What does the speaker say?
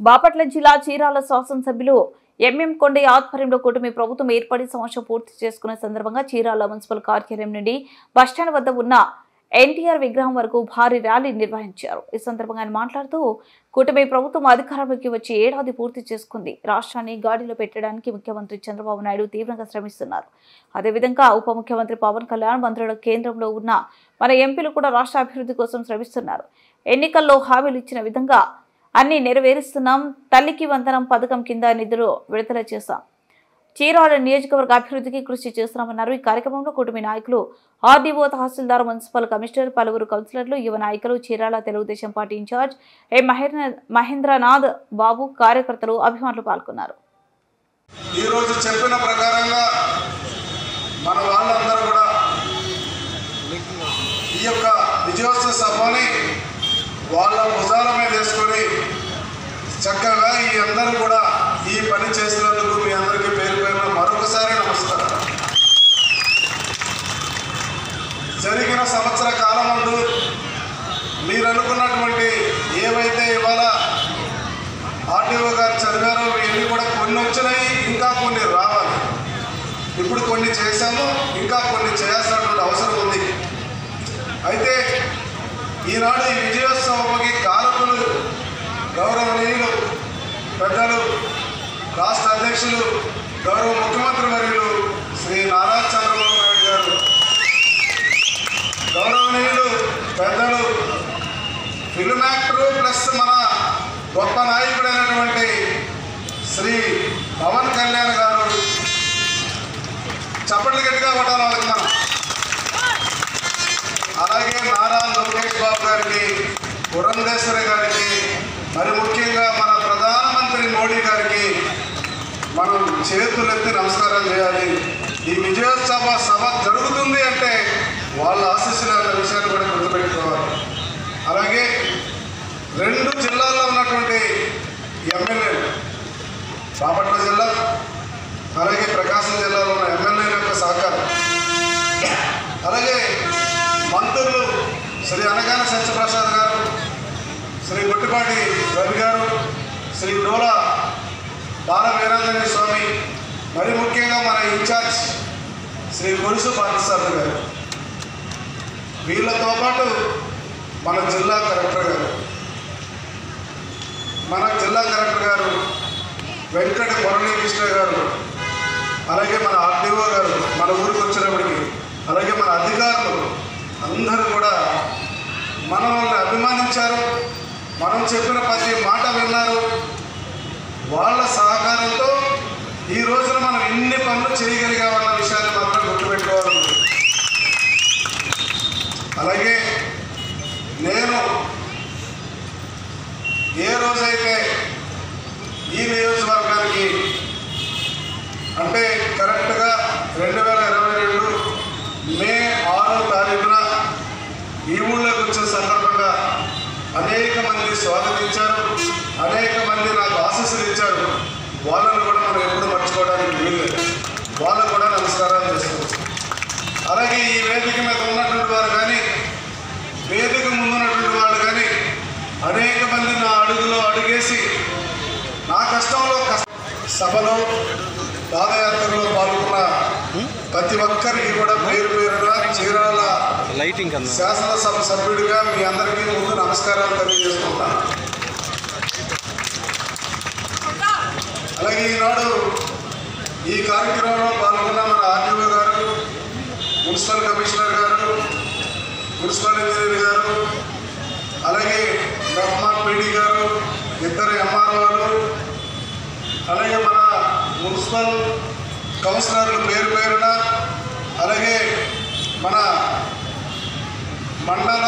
బాపట్ల జిల్లా చీరాల శాసనసభ్యులు ఎంఎం కొండయ్య ఆధ్వర్యంలో కూటమి ప్రభుత్వం ఏర్పడి సంవత్సరం పూర్తి చేసుకునే సందర్భంగా చీరాల మున్సిపల్ కార్యాలయం నుండి బస్టాండ్ వద్ద ఉన్న ఎన్టీఆర్ విగ్రహం వరకు భారీ ర్యాలీ నిర్వహించారు। ఈ సందర్భంగా ఆయన మాట్లాడుతూ కూటమి ప్రభుత్వం అధికారంలోకి వచ్చి ఏడాది పూర్తి చేసుకుంది। రాష్ట్రాన్ని గాడిలో పెట్టడానికి ముఖ్యమంత్రి చంద్రబాబు నాయుడు తీవ్రంగా శ్రమిస్తున్నారు। అదేవిధంగా ఉప ముఖ్యమంత్రి పవన్ కళ్యాణ్ మంత్రుల కేంద్రంలో ఉన్న మన ఎంపీలు కూడా రాష్ట్ర అభివృద్ధి కోసం శ్రమిస్తున్నారు। ఎన్నికల్లో హామీలు ఇచ్చిన విధంగా అన్ని నెరవేరుస్తున్నాం। తల్లికి వందనం పథకం కింద నిధులు విడుదల చేశాం। చీరాల నియోజకవర్గ అభివృద్ధికి కృషి చేస్తున్నామన్నారు। ఈ కార్యక్రమంలో కూటమి నాయకులు ఆర్డీఓ, తహసీల్దార్, మున్సిపల్ కమిషనర్, పలువురు కౌన్సిలర్లు, యువ నాయకులు, చీరాల తెలుగుదేశం పార్టీ ఇన్ఛార్జ్ మహేంద్రనాథ్ బాబు, కార్యకర్తలు, అభిమానులు పాల్గొన్నారు। ఈ రోజు చెప్పిన ప్రకారంగా మన వాళ్ళందరూ కూడా ఈ యొక్క విజయోత్సవ సభని వాళ్ళ భుజాల మీద వేసుకొని చక్కగా ఈ అందరూ కూడా ఈ పని చేసినందుకు మీ అందరికీ పేరు పేరున మరొకసారి నమస్కారం। జరిగిన సంవత్సర కాలం ముందు మీరు అనుకున్నటువంటి ఏవైతే ఇవాళ ఆర్టీఓ గారు చదివారో ఇవన్నీ కూడా కొన్ని వచ్చినాయి, ఇంకా కొన్ని రావాలి। ఇప్పుడు కొన్ని చేశాము, ఇంకా కొన్ని చేయాల్సినటువంటి అవసరం ఉంది। అయితే ఈనాడు ఈ విజయోత్సవానికి కారకులు గౌరవనీయులు పెద్దలు రాష్ట్ర అధ్యక్షులు గౌరవ ముఖ్యమంత్రి వర్యులు శ్రీ నారా చంద్రబాబు నాయుడు గారు, గౌరవనీయులు పెద్దలు ఫిల్మ్ యాక్టరు ప్లస్ మన గొప్ప నాయకుడైనటువంటి శ్రీ పవన్ కళ్యాణ్ గారు, చప్పట్లు గట్టిగా కొట్టాలి వాళ్ళకి మనం, అలాగే నారా లోకేష్ బాబు గారికి, పురంధేశ్వరి గారికి, మరి ముఖ్యంగా మన ప్రధానమంత్రి మోడీ గారికి మనం చేతులెత్తి నమస్కారం చేయాలి। ఈ విజయోత్సవ సభ జరుగుతుంది అంటే వాళ్ళ ఆశీస్సులు అన్న విషయాన్ని కూడా గుర్తుపెట్టుకోవాలి। అలాగే 2 జిల్లాల్లో ఉన్నటువంటి ఎమ్మెల్యేలు, బాపట్ల జిల్లా అలాగే ప్రకాశం జిల్లాలో ఉన్న ఎమ్మెల్యేల యొక్క సహకారం, అలాగే మంత్రులు శ్రీ అనగాన సత్యప్రసాద్ గారు, శ్రీ గుట్టిపాటి రవి గారు, శ్రీ డోలా బాల వీరాంజనేయ స్వామి, మరి ముఖ్యంగా మన ఇన్ఛార్జ్ శ్రీ గొలుసు పార్థసారథి గారు, వీళ్ళతో పాటు మన జిల్లా కలెక్టర్ గారు వెంకట మురళీకృష్ణ గారు, అలాగే మన ఆర్డీఓ గారు మన ఊరికి వచ్చినప్పటికీ, అలాగే మన అధికారులు అందరూ కూడా మనల్ని అభిమానించారు, మనం చెప్పిన ప్రతి మాట విన్నారు। వాళ్ళ సహకారంతో ఈ రోజున మనం ఎన్ని పనులు చేయగలిగామన్న విషయాన్ని మాత్రం గుర్తుపెట్టుకోవాలి। అలాగే నేను ఏ రోజైతే ఈ నియోజకవర్గానికి అంటే కరెక్ట్గా 2022 మే 6వ తారీఖున ఈ ఊళ్ళోకి వచ్చిన సందర్భంగా అనేక మంది స్వాగతించారు, అనేక మంది నాకు ఆశీస్సులు ఇచ్చారు। వాళ్ళను కూడా మనం ఎప్పుడు మర్చిపోవడానికి వీల్లేదు, వాళ్ళకు కూడా నమస్కారాలు చేసుకోవచ్చు। అలాగే ఈ వేదిక మీద ఉన్నటువంటి వారు కానీ, వేదిక ముందున్నటువంటి వాళ్ళు కానీ అనేక మంది నా అడుగులో అడుగేసి నా కష్టంలో సభలో పాదయాత్రలో పాల్గొన్న ప్రతి ఒక్కరికి కూడా పేరు పేరుగా చీరాల శాసనసభ సభ్యుడిగా మీ అందరికీ ముందు నమస్కారాలు తెలియజేసుకుంటాను। అలాగే ఈనాడు ఈ కార్యక్రమంలో పాల్గొన్న మన ఆర్డీఓ గారు, మున్సిపల్ కమిషనర్ గారు, మున్సిపల్ ఇంజనీర్ గారు, అలాగే మెహమాన్ పీడీ గారు, 2 ఎంఆర్ఓలు, అలాగే మన మున్సిపల్ కౌన్సిలర్లు పేరు పేరున, అలాగే మన మండల